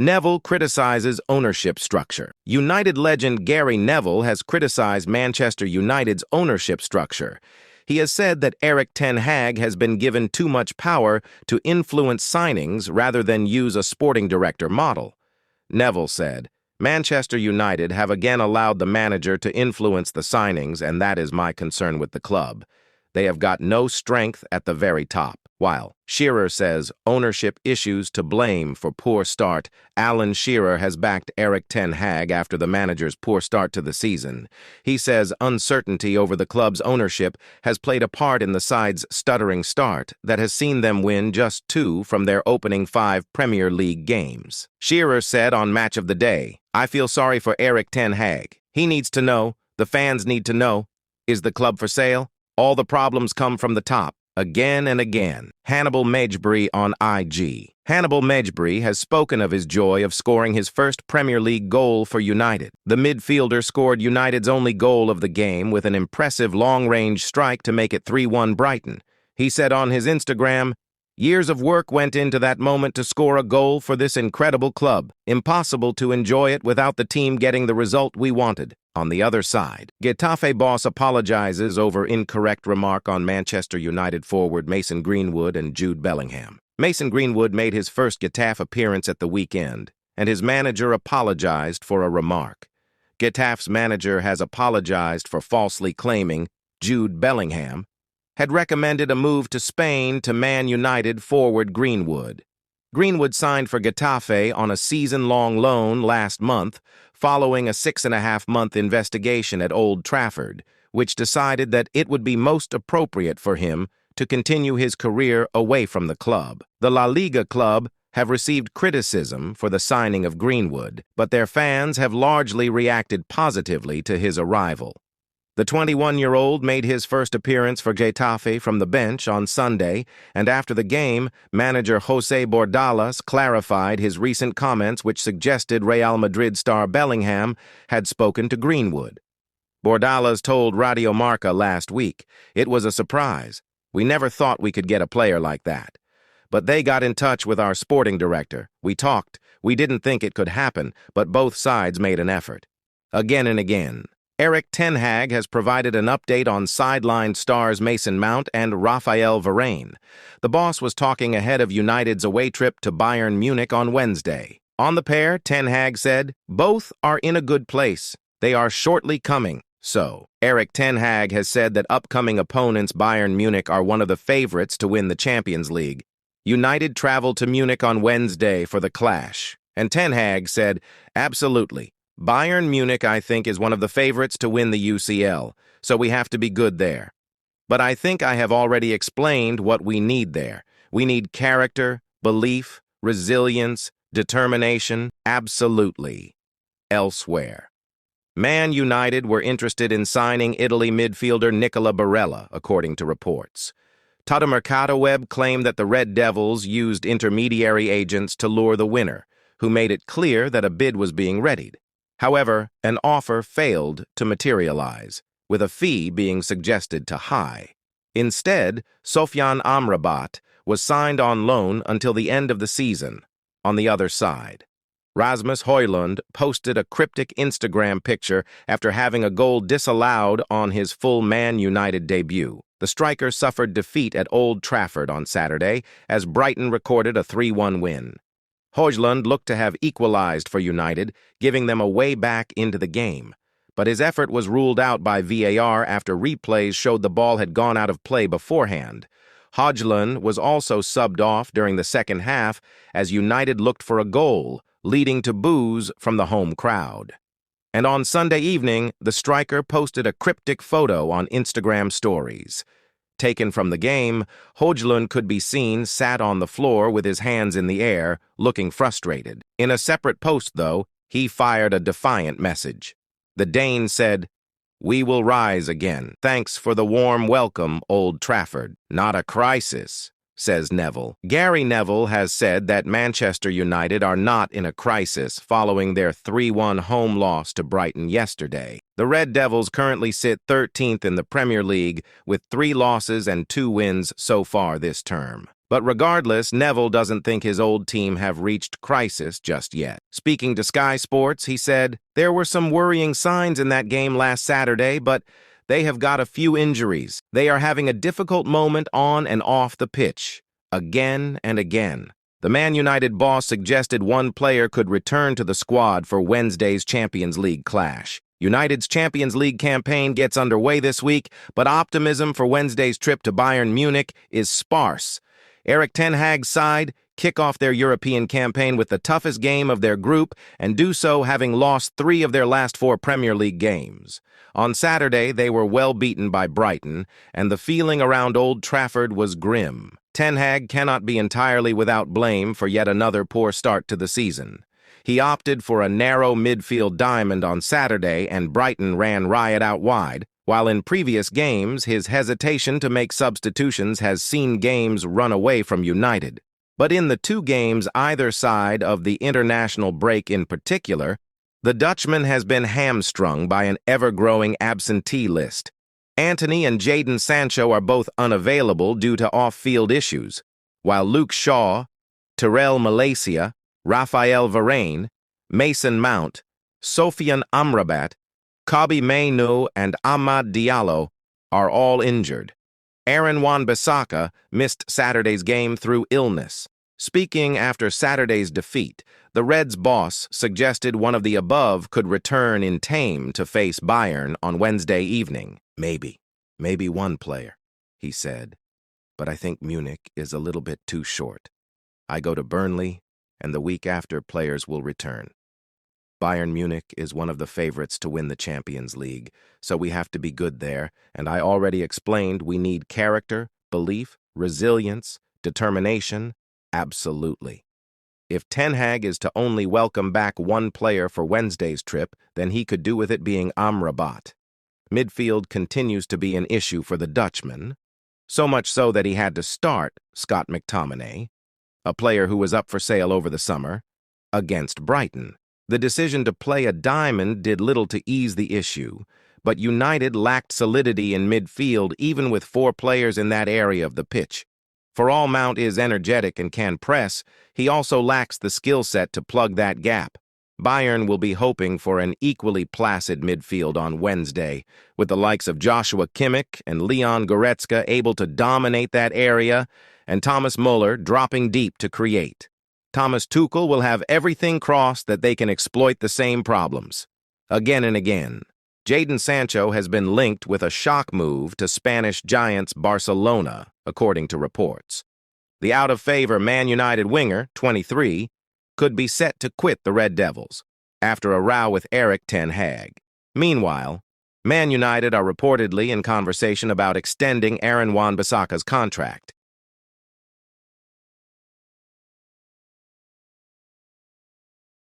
Neville criticizes ownership structure. United legend Gary Neville has criticized Manchester United's ownership structure. He has said that Erik ten Hag has been given too much power to influence signings rather than use a sporting director model. Neville said, "Manchester United have again allowed the manager to influence the signings, and that is my concern with the club. They have got no strength at the very top." While Shearer says ownership issues to blame for poor start, Alan Shearer has backed Erik ten Hag after the manager's poor start to the season. He says uncertainty over the club's ownership has played a part in the side's stuttering start that has seen them win just 2 from their opening 5 Premier League games. Shearer said on Match of the Day, "I feel sorry for Erik ten Hag. He needs to know, the fans need to know, is the club for sale? All the problems come from the top. Again and again." Hannibal Mejbri on IG. Hannibal Mejbri has spoken of his joy of scoring his first Premier League goal for United. The midfielder scored United's only goal of the game with an impressive long-range strike to make it 3-1 Brighton. He said on his Instagram, "Years of work went into that moment to score a goal for this incredible club. Impossible to enjoy it without the team getting the result we wanted." On the other side, Getafe boss apologizes over incorrect remark on Manchester United forward Mason Greenwood and Jude Bellingham. Mason Greenwood made his first Getafe appearance at the weekend, and his manager apologized for a remark. Getafe's manager has apologized for falsely claiming Jude Bellingham had recommended a move to Spain to Man United forward Greenwood. Greenwood signed for Getafe on a season-long loan last month, following a 6.5-month investigation at Old Trafford, which decided that it would be most appropriate for him to continue his career away from the club. The La Liga club have received criticism for the signing of Greenwood, but their fans have largely reacted positively to his arrival. The 21-year-old made his first appearance for Getafe from the bench on Sunday, and after the game, manager Jose Bordalas clarified his recent comments which suggested Real Madrid star Bellingham had spoken to Greenwood. Bordalas told Radio Marca last week, "It was a surprise. We never thought we could get a player like that. But they got in touch with our sporting director. We talked. We didn't think it could happen, but both sides made an effort." Again and again, Erik ten Hag has provided an update on sidelined stars Mason Mount and Raphael Varane. The boss was talking ahead of United's away trip to Bayern Munich on Wednesday. On the pair, ten Hag said, "Both are in a good place. They are shortly coming." So, Erik ten Hag has said that upcoming opponents Bayern Munich are one of the favorites to win the Champions League. United traveled to Munich on Wednesday for the clash, and ten Hag said, "Absolutely. Bayern Munich, I think, is one of the favorites to win the UCL, so we have to be good there. But I think I have already explained what we need there. We need character, belief, resilience, determination, absolutely." Elsewhere, Man United were interested in signing Italy midfielder Nicola Barella, according to reports. Tottomercatoweb claimed that the Red Devils used intermediary agents to lure the winner, who made it clear that a bid was being readied. However, an offer failed to materialize, with a fee being suggested to high. Instead, Sofyan Amrabat was signed on loan until the end of the season. On the other side, Rasmus Højlund posted a cryptic Instagram picture after having a goal disallowed on his full Man United debut. The striker suffered defeat at Old Trafford on Saturday as Brighton recorded a 3-1 win. Højlund looked to have equalized for United, giving them a way back into the game. But his effort was ruled out by VAR after replays showed the ball had gone out of play beforehand. Højlund was also subbed off during the second half as United looked for a goal, leading to boos from the home crowd. And on Sunday evening, the striker posted a cryptic photo on Instagram stories. Taken from the game, Højlund could be seen sat on the floor with his hands in the air, looking frustrated. In a separate post, though, he fired a defiant message. The Dane said, "We will rise again. Thanks for the warm welcome, Old Trafford. Not a crisis," says Neville. Gary Neville has said that Manchester United are not in a crisis following their 3-1 home loss to Brighton yesterday. The Red Devils currently sit 13th in the Premier League with 3 losses and 2 wins so far this term. But regardless, Neville doesn't think his old team have reached crisis just yet. Speaking to Sky Sports, he said, "There were some worrying signs in that game last Saturday, but they have got a few injuries. They are having a difficult moment on and off the pitch, again and again." The Man United boss suggested one player could return to the squad for Wednesday's Champions League clash. United's Champions League campaign gets underway this week, but optimism for Wednesday's trip to Bayern Munich is sparse. Erik ten Hag's side kick off their European campaign with the toughest game of their group and do so having lost 3 of their last 4 Premier League games. On Saturday, they were well beaten by Brighton, and the feeling around Old Trafford was grim. Ten Hag cannot be entirely without blame for yet another poor start to the season. He opted for a narrow midfield diamond on Saturday, and Brighton ran riot out wide, while in previous games, his hesitation to make substitutions has seen games run away from United. But in the 2 games either side of the international break in particular, the Dutchman has been hamstrung by an ever-growing absentee list. Anthony and Jadon Sancho are both unavailable due to off-field issues, while Luke Shaw, Tyrell Malacia, Raphael Varane, Mason Mount, Sofiane Amrabat, Kobbie Mainoo, and Amad Diallo are all injured. Aaron Wan-Bissaka missed Saturday's game through illness. Speaking after Saturday's defeat, the Reds' boss suggested one of the above could return in tame to face Bayern on Wednesday evening. Maybe one player, he said, but I think Munich is a little bit too short. I go to Burnley, and the week after players will return. Bayern Munich is one of the favorites to win the Champions League, so we have to be good there, and I already explained we need character, belief, resilience, determination, absolutely. If Ten Hag is to only welcome back one player for Wednesday's trip, then he could do with it being Amrabat. Midfield continues to be an issue for the Dutchman, so much so that he had to start Scott McTominay, a player who was up for sale over the summer, against Brighton. The decision to play a diamond did little to ease the issue, but United lacked solidity in midfield even with 4 players in that area of the pitch. For all Mount is energetic and can press, he also lacks the skill set to plug that gap. Bayern will be hoping for an equally placid midfield on Wednesday, with the likes of Joshua Kimmich and Leon Goretzka able to dominate that area, and Thomas Muller dropping deep to create. Thomas Tuchel will have everything crossed that they can exploit the same problems. Again and again, Jadon Sancho has been linked with a shock move to Spanish giants Barcelona, according to reports. The out-of-favor Man United winger, 23, could be set to quit the Red Devils after a row with Erik ten Hag. Meanwhile, Man United are reportedly in conversation about extending Aaron Wan-Bissaka's contract.